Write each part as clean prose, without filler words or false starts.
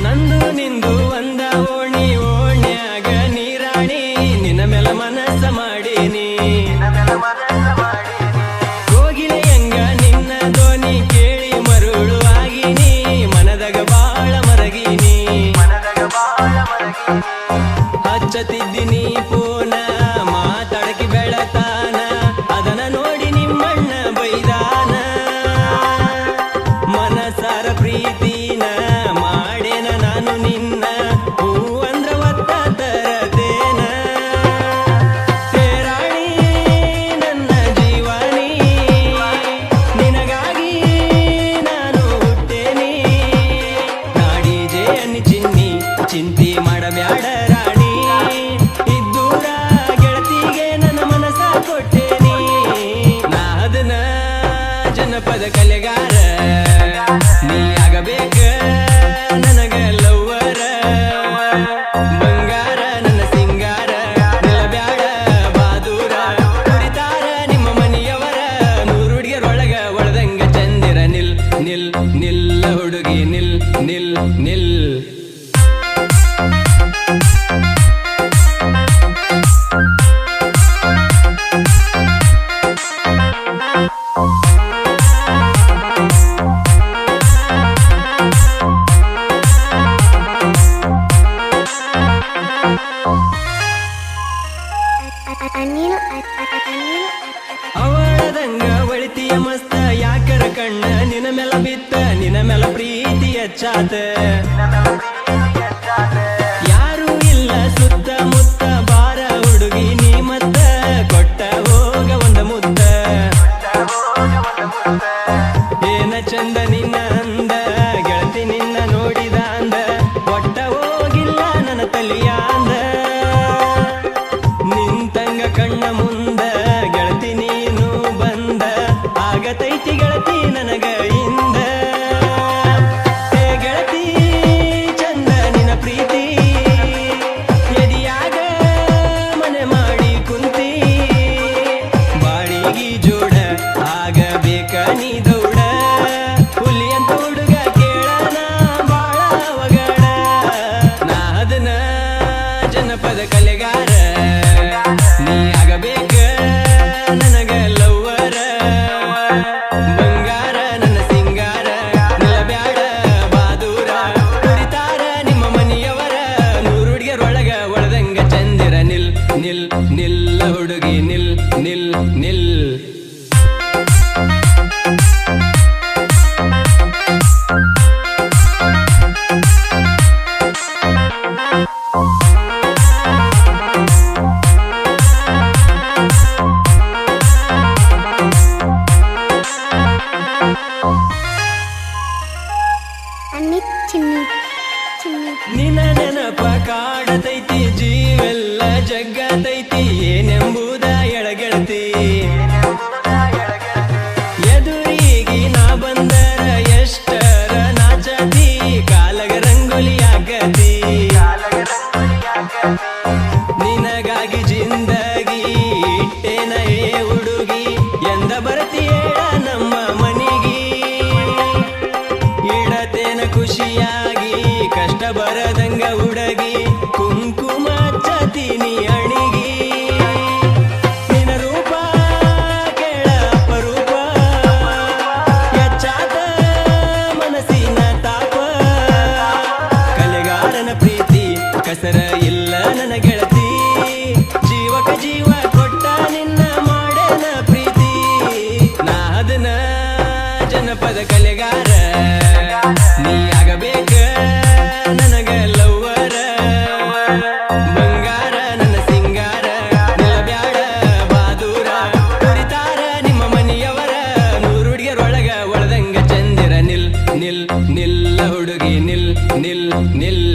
ನಂದು ನಿಂದು ಒಂದ ಓಣಿ ಓಣ್ಯಾಗ ನೀರಾಣಿ ನಿನ್ನ ಮೇಲ ಮನಸ್ಸ ಮಾಡೀನಿ ಕೋಗಿಲೆಯಂಗ ನಿನ್ನ ಧ್ವನಿ ಕೇಳಿ ಮರುಳು ಆಗಿನಿ ಮನದಾಗ ಬಾಳ ಮರಗಿನಿ ಹಚ್ಚತಿದ್ದೀನಿ ಪೂನ ಮಾತಾಡಕಿ ಬೆಳತಾನ ಅದನ್ನ ನೋಡಿ ನಿಮ್ಮಣ್ಣ ಬೈದಾನ ಮನಸಾರ ಪ್ರೀತಿನ ಮಾಡೇನ ನಾನು ನಿನ್ನ ಹೂ ಅಂದ್ರ ಒತ್ತ ತರತೇನ ರಾಣಿ ನನ್ನ ಜೀವನಿ ನಿನಗಾಗಿ ನಾನು ಹುಟ್ಟೇನಿ ನಾಡಿ ಜೇನಿ ಚಿನ್ನಿ ಚಿಂತಿ ಮಾಡಬ್ಯಾಡ ರಾಣಿ ಇದ್ದೂರ ಗೆಳತಿಗೆ ನನ್ನ ಮನಸ ಕೊಟ್ಟೇನಿ ನಾ ಅದನ್ನ ಜನಪದ ಕಲೆಗಾರ ನೀ ಆಗಬೇಕ ನನಗ ಲವ್ವರ ಬಂಗಾರ ನನ್ನ ಸಿಂಗಾರ ನಿಲ್ಲಬ್ಯಾಡ ಬಾದೂರ ಕುರಿತಾರ ನಿಮ್ಮ ಮನೆಯವರ ನೂರು ಹುಡುಗಿಯರೊಳಗ ಒಳದಂಗ ಚಂದಿರ ನಿಲ್ ನಿಲ್ ನಿಲ್ಲ ಹುಡುಗಿ ನಿಲ್ ನಿಲ್ ನಿಲ್ ಅವಳದಂಗ ಒಳಿತಿಯ ಮಸ್ತ ಯಾಕರ ಕಣ್ಣ ನಿನ ಮೇಲ ಬಿತ್ತ ನಿನ ಮೇಲ ಪ್ರೀತಿ ಹೆಚ್ಚಾತ ಯಾರು ಇಲ್ಲ ಸುತ್ತ ಮುತ್ತ ಬಾರ ಹುಡುಗಿ ನೀ ಮತ್ತ ಕೊಟ್ಟ ಹೋಗ ಒಂದ ಮುತ್ತ ಏನ ಚಂದ ನಿನ್ನ ಅಂದ ಗೆಳತಿ ನಿನ್ನ ನೋಡಿದ ಅಂದ ಒಟ್ಟ ಹೋಗಿಲ್ಲ ನನ್ನ ತಲಿಯಾಂದ ನಿಂತಂಗ ಕಣ್ಣ ಮುಂದ ಗೆಳತಿ ನೀನು ಬಂದ ಆಗತೈತಿ ಗೆಳತಿ ನನಗ ಇಂದ ಗೆಳತಿ ಚಂದ ನಿನ್ನ ಪ್ರೀತಿ ಎದಿಯಾಗ ಮನೆ ಮಾಡಿ ಕುಂತಿ ಬಾಳಿಗಿ ಜೋಡ ಆಗಬೇಕ ನೀ ದೌಡ ಹುಲಿ ಅಂತ ಹುಡುಗ ಕೇಳನ ಬಾಳ ಅವಗಡ ನಾ ಅದನ್ನ ಜನಪದ ಕಲೆಗಾರ ನೀ ಆಗಬೇಕ ನನಗ ಲವ್ವರ ಬಂಗಾರ ನನ್ನ ಸಿಂಗಾರ ನಿಲ್ಲಬ್ಯಾಡ ಬಾದೂರ ಕುರಿತಾರ ನಿಮ್ಮ ಮನೆಯವರ ನೂರು ಹುಡುಗಿಯರೊಳಗ ಒಳದಂಗ ಚಂದಿರ ನಿಲ್ ನಿಲ್ ನಿಲ್ಲ ಹುಡುಗಿ ನಿಲ್ ನಿಲ್ ನಿಲ್ ನಿನ್ನ ನೆನಪ ಕಾಡತೈತಿ ಜೀವೆಲ್ಲ ಜಗ್ಗತೈತಿ ಏನೆಂಬುದ ಎಳಗೆಳತಿ ಎದುರಿಗೆ ನಾ ಬಂದರ ಎಷ್ಟರ ನಾಚತಿ ಕಾಲಗ ರಂಗೋಲಿ ಆಗತಿ ನಿನಗಾಗಿ ಜಿಂದಗಿ ಇಟ್ಟೇನ ಏ ಹುಡುಗಿ ಎಂದ ಬರ್ತೀಯೇಳ ನಮ್ಮ ಮನಿಗಿ ಇಡತೇನ ಖುಷಿಯಾಗಿ ಕಷ್ಟ ಬರದಂಗ ಹುಡುಗಿ ಕುಂಕುಮ ಹಚ್ಚತೀನಿ ಅಣಿಗಿ ನಿನ ರೂಪ ಕೇಳ ಅಪರೂಪ ಹೆಚ್ಚಾದ ಮನಸ್ಸಿನ ತಾಪ ಕಲೆಗಾರನ ಪ್ರೀತಿ ಕಸರ ಇಲ್ಲ ನನ್ನ ಗೆಳತಿ ಜೀವಕ ಜೀವ ಕೊಟ್ಟ ನಿನ್ನ ಮಾಡೇನ ಪ್ರೀತಿ ನಾ ಅದನ್ನ ಜನಪದ ಕಲೆಗಾರ ನೀ ಆಗಬೇಕ ನನಗ ಲವ್ವರ ಬಂಗಾರ ನನ್ನ ಸಿಂಗಾರ ನಿಲ್ಲಬ್ಯಾಡ ಬಾದೂರ ಕುರಿತಾರ ನಿಮ್ಮ ಮನೆಯವರ ನೂರು ಹುಡುಗಿಯರೊಳಗ ಒಳದಂಗ ಚಂದಿರ ನಿಲ್ ನಿಲ್ ನಿಲ್ಲ ಹುಡುಗಿ ನಿಲ್ ನಿಲ್ ನಿಲ್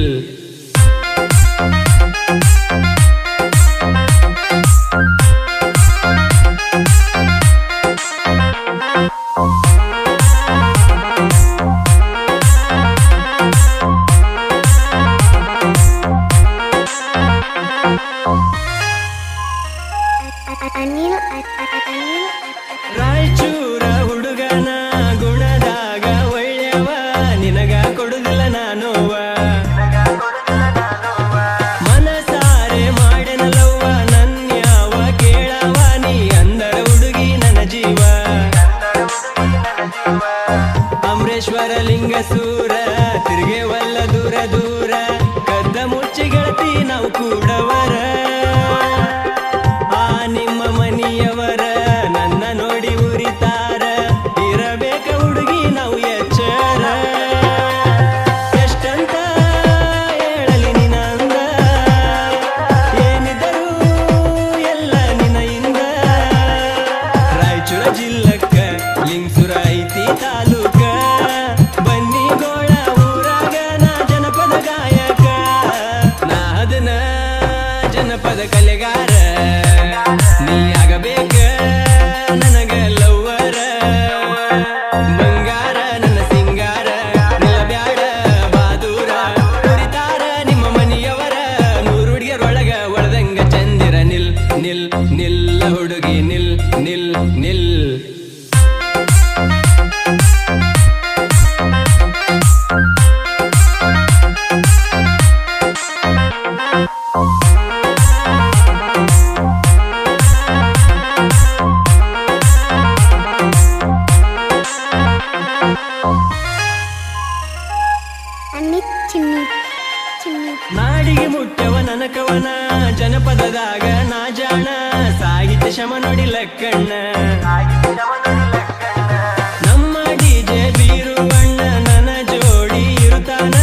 ರಾಯಚೂರ ಹುಡುಗನ ಗುಣದಾಗ ಒಳ್ಳೆಯವ ನಿನಗ ಕೊಡುದಿಲ್ಲ ನಾನುವ ಚಿನ್ನಿ ಚಿನ್ನಿ ನಾಡಿಗೆ ಮುಟ್ಟವ ನನಕವನ ಜನಪದದಾಗ ನಾ ಜಾಣ ಸಾಹಿತ್ಯ ಶಮ ನೋಡಿ ಲಕ್ಕಣ್ಣ ನಮ್ಮ ಡಿಜೆ ಬೀರುವಣ್ಣ ನನ್ನ ಜೋಡಿ ಇರುತ್ತಾನ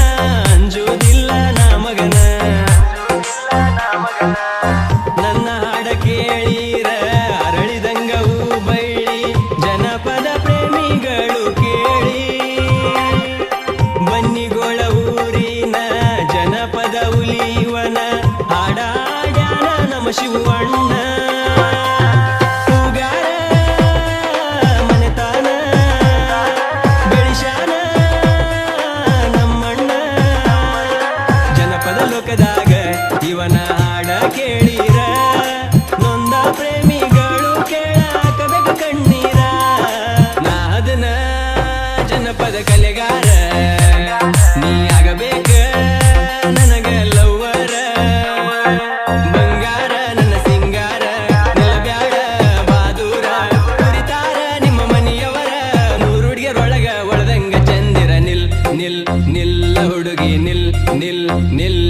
ಅಂಜುವುದಿಲ್ಲ ನಾ ಮಗನ ನನ್ನ ಹಾಡ ಕೇಳೀರ ಅರಳಿದಂಗವು ಬೈಳಿ ಜನಪದ ಪ್ರೇಮಿಗಳು ಕೇಳಿ ಬನ್ನಿಗೋಳ ಊರಿನ ಜನಪದ ಉಲಿವನ ಹಾಡಾಡ್ಯಾನ ನಮ್ಮ ಶಿವಣ್ಣ ಹೂಗಾರ ಮನೆತಾನ ಬೆಳಿಶಾನ ನಮ್ಮಣ್ಣ ಜನಪದ ಲೋಕದಾಗ ಇವನ ಹಾಡ ಕೇಳಿರ ನೊಂದ ಪ್ರೇಮಿಗಳು ಕೇಳಾಕಬೇಕು ಕಣ್ಣೀರ ನಾದನ ಜನಪದ ಕಲೆಗಾರ ನೀ ಆಗಬೇಕ ನನಗ ಲವ್ವರ ಬಂಗಾರ ನನ್ನ ಸಿಂಗಾರ ನಿಲ್ಲಬ್ಯಾಡ ಬಾದೂರ ಕುರಿತಾರ ನಿಮ್ಮ ಮನೆಯವರ ನೂರುಡಿಯರೊಳಗ ಒಳದಂಗ ಚಂದಿರ ನಿಲ್ ನಿಲ್ ನಿಲ್ಲ ಹುಡುಗಿ ನಿಲ್ ನಿಲ್ ನಿಲ್ಲ